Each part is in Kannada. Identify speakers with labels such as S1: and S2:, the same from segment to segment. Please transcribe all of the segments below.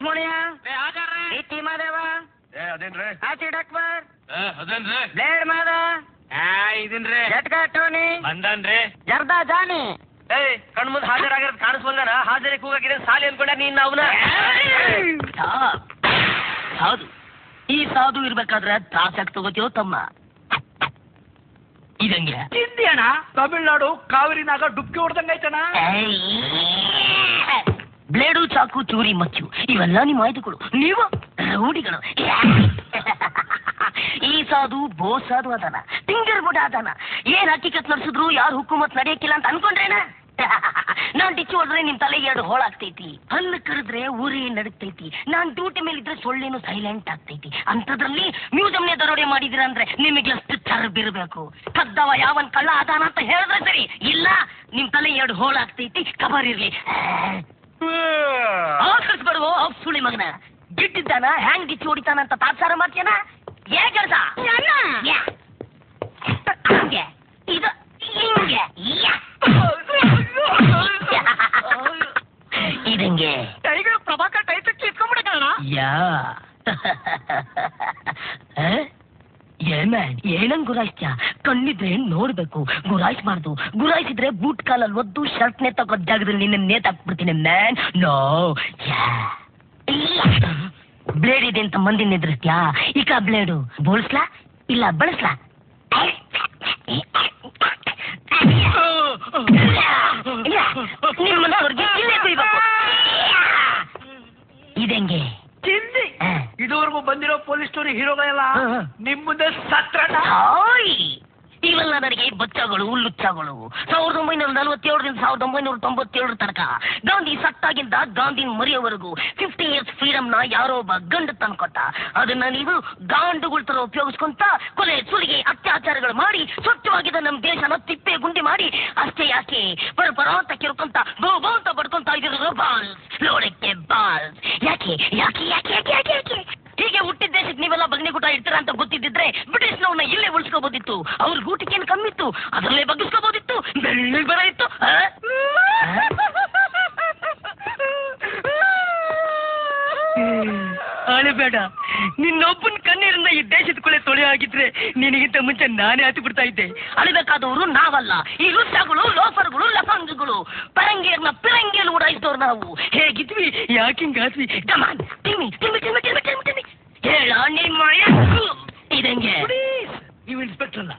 S1: ಮುನಿಯ ಇಟ್ಟಿ ಮಾದೇವ
S2: ಅದೇನ್ರಿ
S1: ಆಸಿಡ್ ಅಕ್ಬರ್
S2: ಅದೇನ್ರಿ
S1: ಬ್ಲೇಡ್ ಮಾದ
S2: ಇದನ್ರಿ
S1: ಜಟ್ಕ ಟೋನಿ
S2: ಬಂದನ್ರಿ
S1: ಜರ್ದಾ ಜಾನಿ
S2: ಕಣ್ ಮುಂದೆ ಹಾಜರಾಗಿರೋದು ಕಾಣಿಸ್ಬಂದನ ಹಾಜರಿಗೆ ಹೋಗಕ್ಕೆ ಸಾಲಿ ಅನ್ಕೊಂಡ ನೀನ್ ಅವನ
S3: ಹೌದು ಈ ಸಾಧು ಇರ್ಬೇಕಾದ್ರೆ ತ್ರಾಸಕ್ ತಗೋತೀವೋ ತಮ್ಮ ಇದಂಗೆ
S4: ತಿಂದಿ ಅಣ್ಣ ತಮಿಳ್ನಾಡು ಕಾವೇರಿನಾಗ ಡುಬ್ಕಿ ಹೊಡ್ದಂಗೈತಣ್ಣ
S3: ಬ್ಲೇಡು ಚಾಕು ಚೂರಿ ಮಚ್ಚು ಇವೆಲ್ಲ ನಿಮ್ಮ ಆಯ್ದುಗಳು ನೀವು ರೂಢಿಗಳು ಈ ಸಾಧು ಬೋ ಸಾಧು ಅದಾನ ತಿಂಗರ್ ಬುಡ ಅದಾನ ಏನ್ ಹಕ್ಕಿಕತ್ ನಡ್ಸಿದ್ರು ಯಾರು ಹುಕುಮತ್ ನಡೆಯಕ್ಕಿಲ್ಲ ಅಂತ ಅನ್ಕೊಂಡ್ರೇನ ನಾನ್ ಡಿಚ್ಚಿ ಹೊಡೆದ್ರೆ ನಿಮ್ ತಲೆಗೆ 2 ಹೋಳಾಗ್ತೈತಿ ಹಲ್ಲು ಕರೆದ್ರೆ ಊರೇ ನಡಕ್ತೈತಿ ನಾನ್ ಡ್ಯೂಟಿ ಮೇಲಿದ್ರೆ ಸೊಳ್ಳೆನು ಸೈಲೆಂಟ್ ಆಗ್ತೈತಿ ಅಂತದ್ರಲ್ಲಿ ಮ್ಯೂಸಿಯಂನೇ ದರೋಡೆ ಮಾಡಿದಿರ ಅಂದ್ರೆ ನಿಮಗೆ ಎಷ್ಟು ಚರ್ಬಿರ್ಬೇಕು ಕದ್ದವ ಯಾವನ್ ಕಳ್ಳ ಅದಾನ ಅಂತ ಹೇಳಿದ್ರೆ ಸರಿ ಇಲ್ಲ ನಿಮ್ ತಲೆ 2 ಹೋಳಾಗ್ತೈತಿ ಕಬರ್ ಇರ್ಲಿ ಕಳ್ಸ್ಬಾರ್ದು ಸುಳಿ ಮಗನ ಗಿಟ್ಟಿದ್ದಾನ ಹ್ಯಾಂಗ್ ಗಿಚ್ಚಿ ಹೊಡಿತಾನ ಅಂತ ತಾತ್ಸಾರ ಮಾಡ್ತೀಯನ ಏ ಕೆಲಸ ಇದು ಹಿಂಗೆ ಇದಂಗೆ
S4: ಟೈಗರ್ ಪ್ರಭಾಕರ್ ಟೈ ತಕ್ಕಿ ಇಟ್ಕೊಂಡ್ಬಿಡಕಲ್ಲ
S3: ಯಾ ಏನಂಗ್ ಗುರಾಯಿಸ್ತ್ಯಾ ಕಣ್ಣಿದ್ರೆ ನೋಡ್ಬೇಕು ಗುರಾಯಿಸ್ಬಾರ್ದು ಗುರಾಯಿಸಿದ್ರೆ ಬೂಟ್ ಕಾಲಲ್ಲಿ ಒದ್ದು ಶರ್ಟ್ನೇ ತಗೋ ಜಾಗದಲ್ಲಿ ನಿನ್ನ ನೇತಾಕ್ಬಿಡ್ತೀನಿ ಮ್ಯಾನ್ ನೋ ಬ್ಲೇಡ್ ಇದೆ ಅಂತ ಮಂದಿನ ಎದುರಿಸ್ತ್ಯಾ ಈಗ ಬ್ಲೇಡು ಬೋಳಿಸ್ಲಾ ಇಲ್ಲ ಬಳಸ್ಲಾ ನಿಮ್ಮಂತವ್ರಿಗೆ ಇಲ್ಲೇ ಕುಯ್ಬೇಕು ಇದಂಗೆ
S4: ತಿಂದಿ ಇದುವರೆಗೂ ಬಂದಿರೋ ಪೊಲೀಸ್ ಸ್ಟೋರಿ ಹೀರೋಗಳೆಲ್ಲ ನಿಮ್ ಮುಂದೆ ಸತ್ರಣ
S3: ಇವೆಲ್ಲ ನನಗೆ ಬಚ್ಚಗಳು ಲುಚ್ಚಗಳು 1947 1997 ತನಕ ಗಾಂಧಿ ಸತ್ತಾಗಿಂದ ಗಾಂಧಿ ಮರಿಯವರೆಗೂ 50 ಇಯರ್ಸ್ ಫ್ರೀಡಮ್ ನ ಯಾರೋ ಒಬ್ಬ ಗಂಡು ತಂದ್ಕೊಟ್ಟ ಅದನ್ನ ನೀವು ಗಾಂಡುಗಳ ತರ ಉಪಯೋಗಿಸ್ಕೊಂತ ಕೊಲೆ ಸುಲಿಗೆ ಅತ್ಯಾಚಾರಗಳು ಮಾಡಿ ಸ್ವಚ್ಛವಾಗಿದ್ದ ನಮ್ ದೇಶನ ತಿಪ್ಪೆ ಗುಂಡಿ ಮಾಡಿ ಅಷ್ಟೇ ಯಾಕೆ ಪರಪರ ಅಂತ ಕಿರ್ಕೊಂತ ಬೋಬೋ ಅಂತ ಬಡ್ಕೊಂತ ಇದ್ರು ಬಾಲ್ಸ್ ಲೋಡಕ್ಕೆ ಬಾಲ್ಸ್ ಯಾಕೆ ಯಾಕೆ ಯಾಕೆ ಯಾಕೆ ಯಾಕೆ ಯಾಕೆ ಹೀಗೆ ಹುಟ್ಟಿದ ದೇಶಕ್ಕೆ ನೀವೆಲ್ಲ ಬಗ್ನಿಗೂಟ ಇಡ್ತೀರಾ ಅಂತ ಗೊತ್ತಿದ್ದಿದ್ರೆ ಬ್ರಿಟಿಷ್ನವ್ರನ್ನ ಇಲ್ಲೇ ಉಳಿಸ್ಕೋಬೋದಿತ್ತು ಅವ್ರ ಊಟಕ್ಕೇನು ಕಮ್ಮಿ ಇತ್ತು ಅದರಲ್ಲೇ ಬಗ್ಗಿಸ್ಕೋಬೋದಿತ್ತು ಬೆಳ್ಳಿಗೆ ಬರ ಇತ್ತು ಅಳಬೇಡ ನಿನ್ನೊಬ್ಬನ ಕಣ್ಣೀರಿಂದ ಈ ದೇಶದ ಕೊಳೆ ತೊಳೆ ಆಗಿದ್ರೆ ನಿನಗಿಂತ ಮುಂಚೆ ನಾನೇ ಹತ್ತಿ ಬಿಡ್ತಾ ಇದ್ದೆ ಅಳಬೇಕಾದವರು ನಾವಲ್ಲ ಈ ಲುಚ್ಚಗಳು ಲೋಫರ್ಗಳು ಲಫಂಗಗಳು ಪರಂಗಿಯರ್ನ ಪಿರಂಗಿಯಲ್ಲಿ ಉಡಾಯಿಸಿದವ್ರು ನಾವು ಹೇಗಿದ್ವಿ ಯಾಕಿಂಗಾದ್ವಿ ಕಮಾನ್ ತಿಮ್ಮಿ ತಿಮ್ಮಿ ತಿಮ್ಮಿ ತಿಮ್ಮಿ ತಿಮ್ಮಿ ತಿಮ್ಮಿ ಹೇಳ ನಿಮ್ಮ ಇದಂಗೆ
S4: ನೀವು ಇನ್ಸ್ಪೆಕ್ಟರ್ ಅಲ್ಲ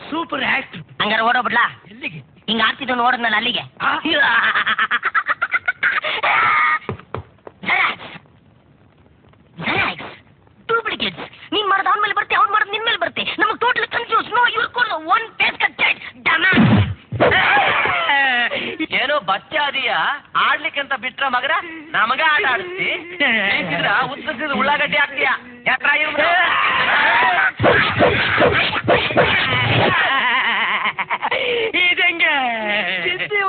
S4: ಸೂಪರ್ ಆಕ್ಟರ್
S3: ಹಂಗಾರೆ ಓಡೋಬಿಡ್ಲಾ
S4: ಎಲ್ಲಿಗೆ
S3: ಹಿಂಗ ಆಗ್ತಿದ್ದು ನೋಡದ್ನಲ್ಲ ಅಲ್ಲಿಗೆ ಡೂಪ್ಲಿಕೇಟ್ಸ್ ನೀನ್ ಮಾಡೋದು ಅವನ ಮೇಲೆ ಬರ್ತೆ ಅವ್ನು ಮಾಡೋದು ನಿನ್ ಮೇಲೆ ಬರ್ತೆ ನಮಗೆ ಟೋಟಲಿ ಕನ್ಫ್ಯೂಸ್ ನೋ ಯುವರ್ ಕೋಲ್ ಒನ್ ಫೇಸ್ ಕಟ್ಟೆಡ್
S2: ಏನೋ ಬಚ್ಚ ಅದೀಯ ಆಡ್ಲಿಕ್ಕಂತ ಬಿಟ್ರ ಮಗರ ನಮಗ ಆಟ ಆಡಿಸ್ತಿ ಉತ್ತರಿಸಿದ ಉಳ್ಳಾಗಡ್ಡಿ ಆಗ್ತೀಯ ಯಾಕ್ರ
S3: ಇದಂಗೆ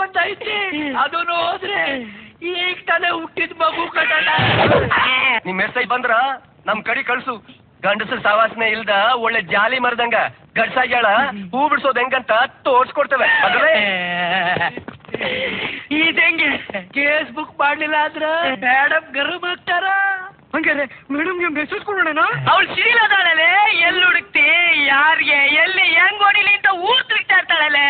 S4: ಒಂದ್ ಐತಿ ಅದನ್ನು ಹೋದ್ರೆ ಈಗ ತಾನೇ ಹುಟ್ಟಿದ ಮಗು ಕಟ್ಟಣ
S2: ನಿಮ್ ಮೆಸೇಜ್ ಬಂದ್ರ ನಮ್ ಕಡೆ ಕಳ್ಸು ಗಂಡಸರ ಸಾವಾಸನೆ ಇಲ್ದ ಒಳ್ಳೆ ಜಾಲಿ ಮರದಂಗ ಗಡ್ಸಾಗ್ಯಾಳ ಹೂ ಬಿಡ್ಸೋದ್ ಹೆಂಗಂತ ತೋರ್ಸ್ಕೊಡ್ತೇವೆ
S3: ಇದಂಗೆ
S4: ಕೇಸ್ ಬುಕ್ ಮಾಡ್ಲಿಲ್ಲ ಅಂದ್ರ ಮೇಡಮ್ ಗರಂ ಆಗ್ತಾರ
S3: ಹಂಗಾರೆ ಮೇಡಮ್ಗೆ ಮೆಸೇಜ್ ಕೊಡೋಣ
S4: ಅವಳು ಸಿಡಿಲದಾಳಲೆ ಎಲ್ಲಿ ಹುಡುಕ್ತಿ ಯಾರಿಗೆ ಎಲ್ಲಿ ಹೆಂಗ್ ಹೊಡಿಲಿ ಅಂತ ಊರ್ ತಿರ್ಗ್ತಾ ಇರ್ತಾಳಲೆ